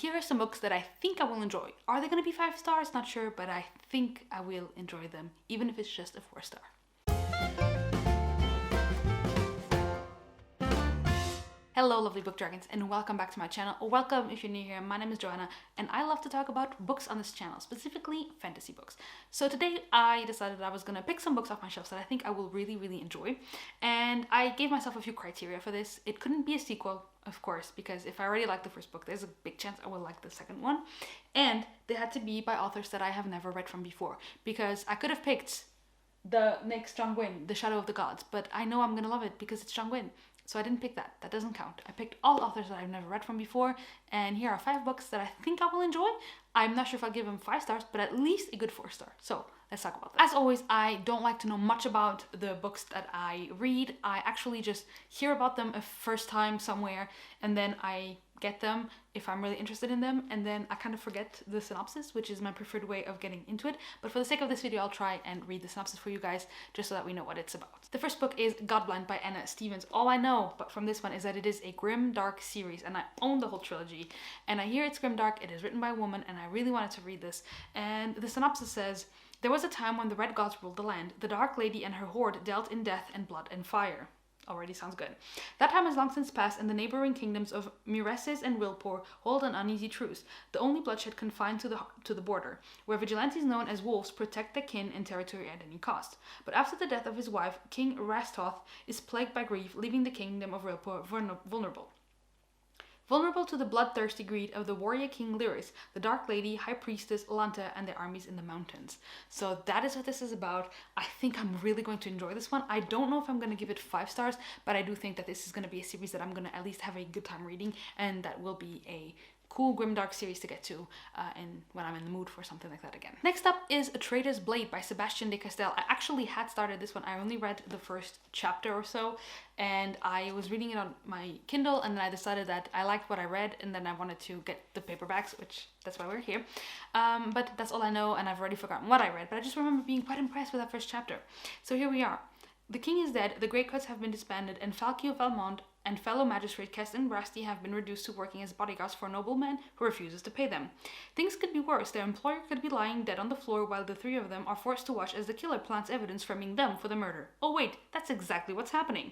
here are some books that I think I will enjoy. Are they going to be 5 stars? Not sure, but I think I will enjoy them, even if it's just a 4-star. Hello lovely book dragons, and welcome back to my channel, or welcome if you're new here. My name is Joana and I love to talk about books on this channel, specifically fantasy books. So today I decided I was gonna pick some books off my shelves that I think I will really enjoy, and I gave myself a few criteria for this. It couldn't be a sequel, of course, because if I already liked the first book, there's a big chance I will like the second one, and they had to be by authors that I have never read from before, because I could have picked the next John Gwynne, The Shadow of the Gods, but I know I'm gonna love it because it's John Gwynne. So I didn't pick that. That doesn't count. I picked all authors that I've never read from before, and here are 5 books that I think I will enjoy. I'm not sure if I'll give them 5 stars, but at least a good 4-star. So let's talk about that. As always, I don't like to know much about the books that I read. I actually just hear about them a first time somewhere, and then I get them if I'm really interested in them, and then I kind of forget the synopsis, which is my preferred way of getting into it. But for the sake of this video, I'll try and read the synopsis for you guys, just so that we know what it's about. The first book is Godblind by Anna Stevens. All I know but from this one is that it is a grim, dark series, and I own the whole trilogy, and I hear it's grim dark. It is written by a woman, and I really wanted to read this. And the synopsis says, there was a time when the red gods ruled the land. The dark lady and her horde dealt in death and blood and fire. Already sounds good. That time has long since passed, and the neighboring kingdoms of Mureses and Wilpor hold an uneasy truce, the only bloodshed confined to the border, where vigilantes known as wolves protect their kin and territory at any cost. But after the death of his wife, King Rastoth is plagued by grief, leaving the kingdom of Wilpor vulnerable. Vulnerable to the bloodthirsty greed of the warrior king Lyris, the Dark Lady, High Priestess Lanta, and their armies in the mountains. So that is what this is about. I think I'm really going to enjoy this one. I don't know if I'm going to give it 5 stars, but I do think that this is going to be a series that I'm going to at least have a good time reading, and that will be a cool grimdark series to get to and when I'm in the mood for something like that again. Next up is A Traitor's Blade by Sebastian de Castell. I actually had started this one. I only read the first chapter or so, and I was reading it on my Kindle, and then I decided that I liked what I read, and then I wanted to get the paperbacks, which that's why we're here. But that's all I know, and I've already forgotten what I read, but I just remember being quite impressed with that first chapter. So here we are. The king is dead, the Greycoats have been disbanded, and Falcio Valmont and fellow magistrate Kest and Brasti have been reduced to working as bodyguards for a nobleman who refuses to pay them. Things could be worse. Their employer could be lying dead on the floor while the 3 of them are forced to watch as the killer plants evidence framing them for the murder. Oh wait, that's exactly what's happening.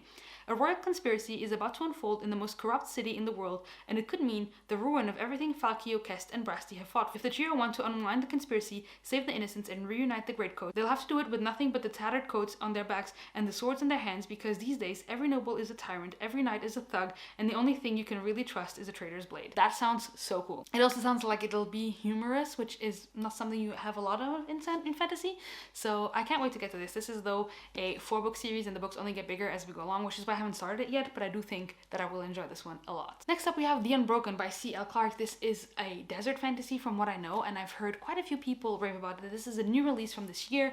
A royal conspiracy is about to unfold in the most corrupt city in the world, and it could mean the ruin of everything Falcio, Kest, and Brasti have fought for. If the trio want to unwind the conspiracy, save the innocents, and reunite the Greatcoats, they'll have to do it with nothing but the tattered coats on their backs and the swords in their hands, because these days every noble is a tyrant, every knight is a thug, and the only thing you can really trust is a traitor's blade. That sounds so cool. It also sounds like it'll be humorous, which is not something you have a lot of in fantasy, so I can't wait to get to this. This is though a 4-book series, and the books only get bigger as we go along, which is why I haven't started it yet, but I do think that I will enjoy this one a lot. Next up we have The Unbroken by C.L. Clarke. This is a desert fantasy from what I know, and I've heard quite a few people rave about it. This is a new release from this year,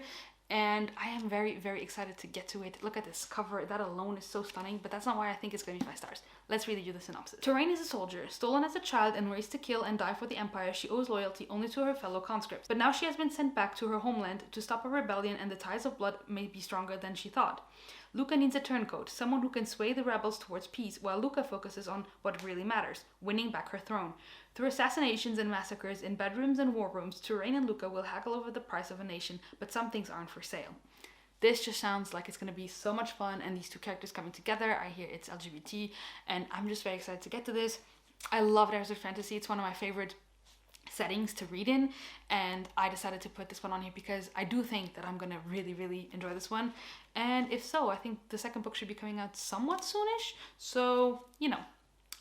and I am very excited to get to it. Look at this cover. That alone is so stunning, but that's not why I think it's going to be 5 stars. Let's read you the synopsis. Terrain is a soldier. Stolen as a child and raised to kill and die for the Empire, she owes loyalty only to her fellow conscripts. But now she has been sent back to her homeland to stop a rebellion, and the ties of blood may be stronger than she thought. Luca needs a turncoat, someone who can sway the rebels towards peace, while Luca focuses on what really matters, winning back her throne. Through assassinations and massacres in bedrooms and war rooms, Terrain and Luca will haggle over the price of a nation, but some things aren't for sale. This just sounds like it's going to be so much fun, and these 2 characters coming together, I hear it's LGBT, and I'm just very excited to get to this. I love desert fantasy. It's one of my favorite settings to read in, and I decided to put this one on here because I do think that I'm gonna really enjoy this one, and if so, I think the second book should be coming out somewhat soonish, so you know,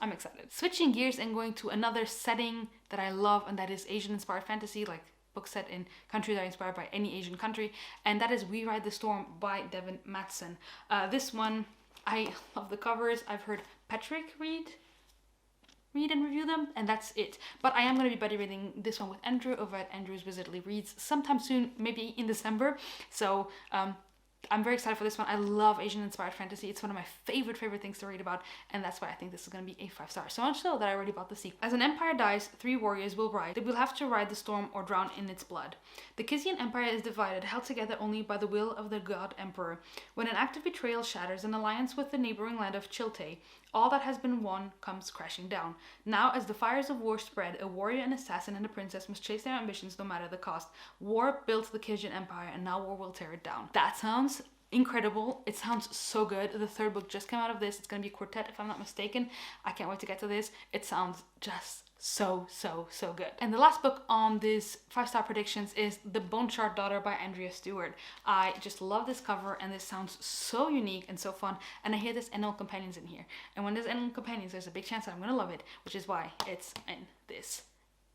I'm excited. Switching gears and going to another setting that I love, and that is Asian inspired fantasy, like books set in countries that are inspired by any Asian country, and that is We Ride the Storm by Devin Matson. This one, I love the covers. I've heard Patrick read and review them, and that's it. But I am going to be buddy reading this one with Andrew over at Andrew's Wizardly Reads sometime soon, maybe in December. So I'm very excited for this one. I love Asian inspired fantasy. It's one of my favorite things to read about, and that's why I think this is going to be a 5-star. So much so that I already bought the sequel. As an empire dies, 3 warriors will rise. They will have to ride the storm or drown in its blood. The Kizian Empire is divided, held together only by the will of the god emperor. When an act of betrayal shatters an alliance with the neighboring land of Chilte, all that has been won comes crashing down. Now, as the fires of war spread, a warrior, an assassin, and a princess must chase their ambitions no matter the cost. War built the Kizian Empire, and now war will tear it down. That sounds incredible. It sounds so good. The 3rd book just came out of this. It's going to be a quartet if I'm not mistaken. I can't wait to get to this. It sounds just so good. And the last book on this 5-star predictions is The Bone Shard Daughter by Andrea Stewart. I just love this cover, and this sounds so unique and so fun, and I hear there's animal companions in here, and when there's animal companions there's a big chance that I'm gonna love it, which is why it's in this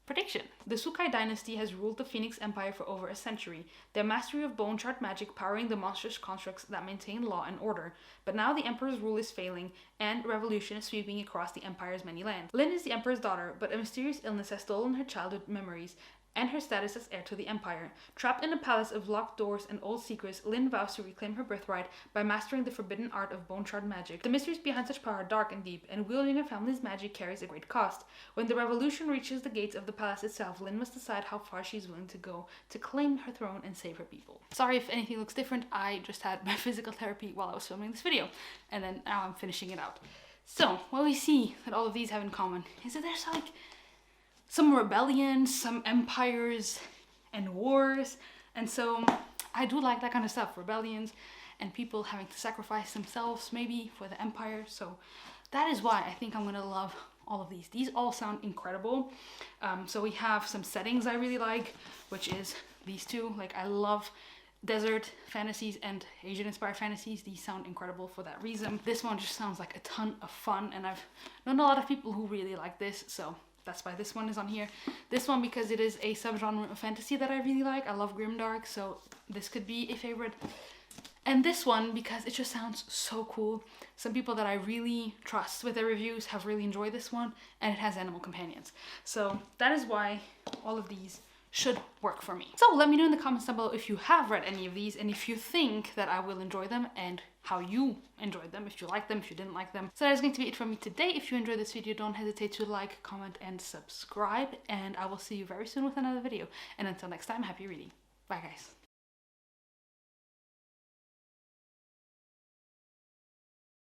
prediction. The Sukai dynasty has ruled the Phoenix Empire for over a century, their mastery of bone shard magic powering the monstrous constructs that maintain law and order. But now the Emperor's rule is failing, and revolution is sweeping across the Empire's many lands. Lin is the Emperor's daughter, but a mysterious illness has stolen her childhood memories and her status as heir to the Empire. Trapped in a palace of locked doors and old secrets, Lin vows to reclaim her birthright by mastering the forbidden art of bone shard magic. The mysteries behind such power are dark and deep, and wielding her family's magic carries a great cost. When the revolution reaches the gates of the palace itself, Lin must decide how far she's willing to go to claim her throne and save her people. Sorry if anything looks different, I just had my physical therapy while I was filming this video, and then now I'm finishing it out. So, what we see that all of these have in common is that there's like some rebellions, some empires, and wars. And so I do like that kind of stuff, rebellions and people having to sacrifice themselves maybe for the empire. So that is why I think I'm gonna love all of these. These all sound incredible. So we have some settings I really like, which is these two. Like, I love desert fantasies and Asian inspired fantasies. These sound incredible for that reason. This one just sounds like a ton of fun, and I've known a lot of people who really like this, so that's why this one is on here. This one because it is a subgenre of fantasy that I really like. I love grimdark, so this could be a favorite. And this one because it just sounds so cool. Some people that I really trust with their reviews have really enjoyed this one, and it has animal companions. So that is why all of these should work for me. So let me know in the comments down below if you have read any of these, and if you think that I will enjoy them, and how you enjoyed them, if you liked them, if you didn't like them. So that is going to be it from me today. If you enjoyed this video, don't hesitate to like, comment, and subscribe, and I will see you very soon with another video. And until next time, happy reading. Bye guys.